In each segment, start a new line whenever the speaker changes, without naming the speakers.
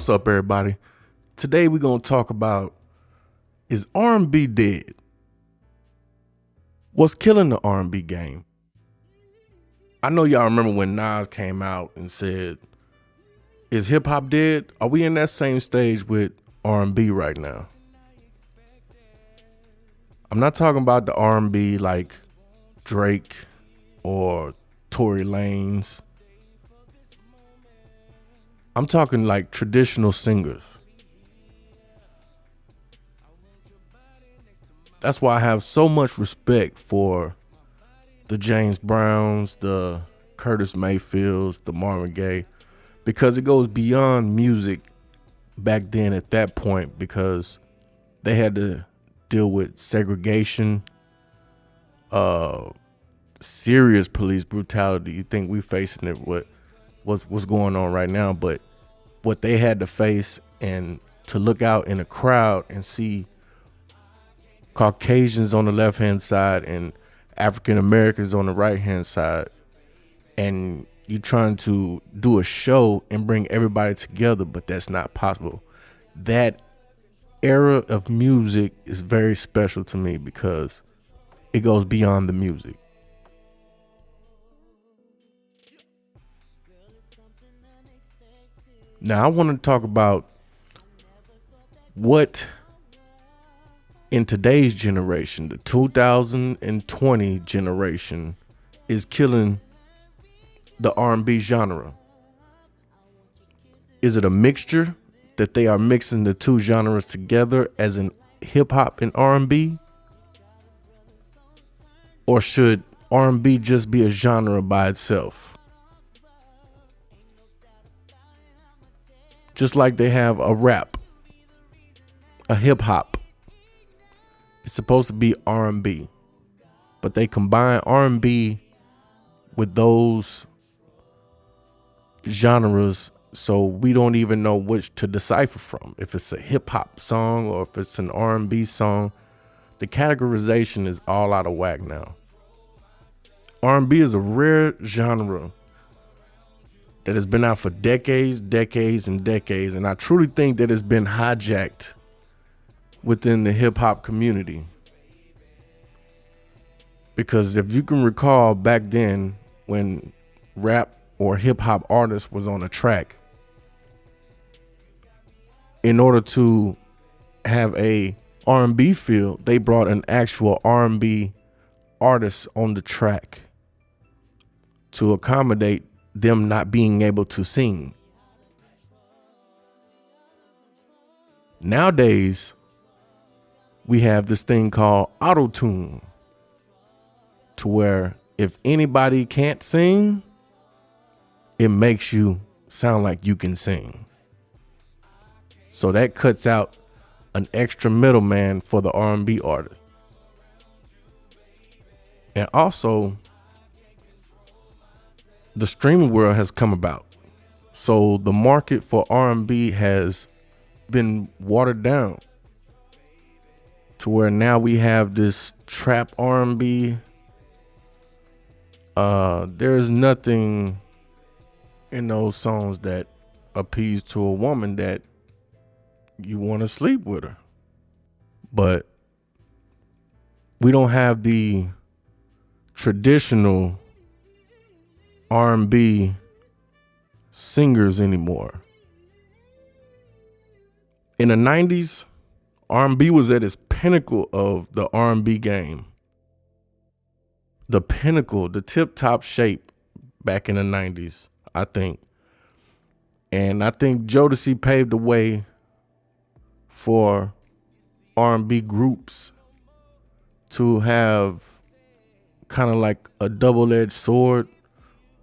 What's up, everybody? Today we're going to talk about, is R&B dead? What's killing the R&B game? I know y'all remember when Nas came out and said, is hip hop dead? Are we in that same stage with R&B right now? I'm not talking about the R&B like Drake or Tory Lanez. I'm talking like traditional singers. That's why I have so much respect for the James Browns, the Curtis Mayfields, the Marvin Gaye, because it goes beyond music back then at that point, because they had to deal with segregation, serious police brutality. You think we facing it what's going on right now, but what they had to face, and to look out in a crowd and see Caucasians on the left-hand side and African Americans on the right-hand side, and you trying to do a show and bring everybody together, but that's not possible. That era of music is very special to me because it goes beyond the music. Now I want to talk about what in today's generation, the 2020 generation, is killing the R&B genre. Is it a mixture that they are mixing the two genres together as in hip hop and R&B? Or should R&B just be a genre by itself? Just like they have a rap, a hip hop. It's supposed to be R&B, but they combine R&B with those genres, so we don't even know which to decipher from. If it's a hip hop song or if it's an R&B song, the categorization is all out of whack now. R&B is a rare genre that has been out for decades, and I truly think that it's been hijacked within the hip hop community. Because if you can recall back then when rap or hip hop artist was on a track, in order to have a R&B feel, they brought an actual R&B artist on the track to accommodate them not being able to sing. Nowadays, we have this thing called auto-tune, to where if anybody can't sing, it makes you sound like you can sing. So that cuts out an extra middleman for the R&B artist. And also, the streaming world has come about. So the market for R&B has been watered down, to where now we have this trap R&B. There's nothing in those songs that appeals to a woman that you want to sleep with her. But we don't have the traditional R&B singers anymore. In the 90s, R&B was at its pinnacle of the R&B game. The pinnacle, the tip-top shape back in the 90s, I think. And I think Jodeci paved the way for R&B groups to have kind of like a double-edged sword,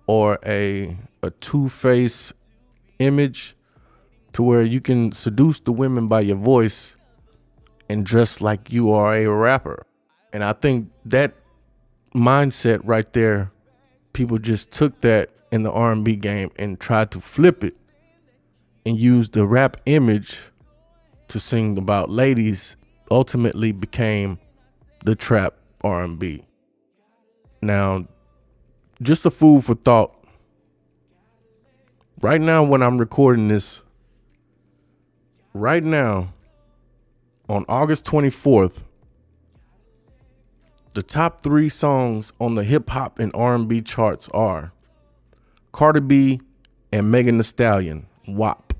or a two-face image, to where you can seduce the women by your voice and dress like you are a rapper. And I think that mindset right there, people just took that in the R&B game and tried to flip it and use the rap image to sing about ladies, ultimately became the trap R&B. Now, just a food for thought. Right now, when I'm recording this, Right now, on August 24th, the top 3 songs on the hip hop and R&B charts are Cardi B and Megan Thee Stallion, WAP.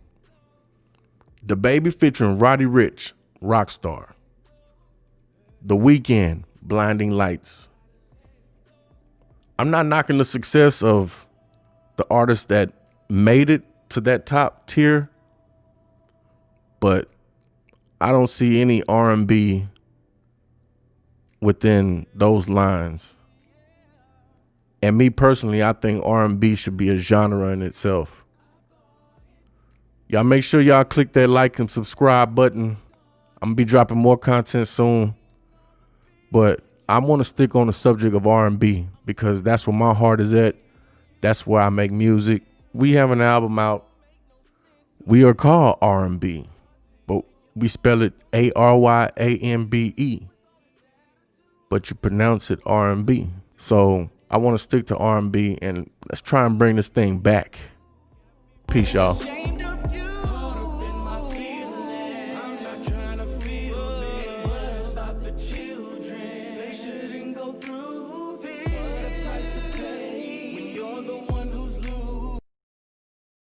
DaBaby featuring Roddy Ricch, Rockstar. The Weeknd, Blinding Lights. I'm not knocking the success of the artists that made it to that top tier, but I don't see any R&B within those lines. And me personally, I think R&B should be a genre in itself. Y'all make sure y'all click that like and subscribe button. I'm gonna be dropping more content soon, but I want to stick on the subject of R&B because that's where my heart is at. That's where I make music. We have an album out. We are called R&B, but we spell it ARYAMBE, but you pronounce it R&B. So I want to stick to R&B and let's try and bring this thing back. Peace, y'all.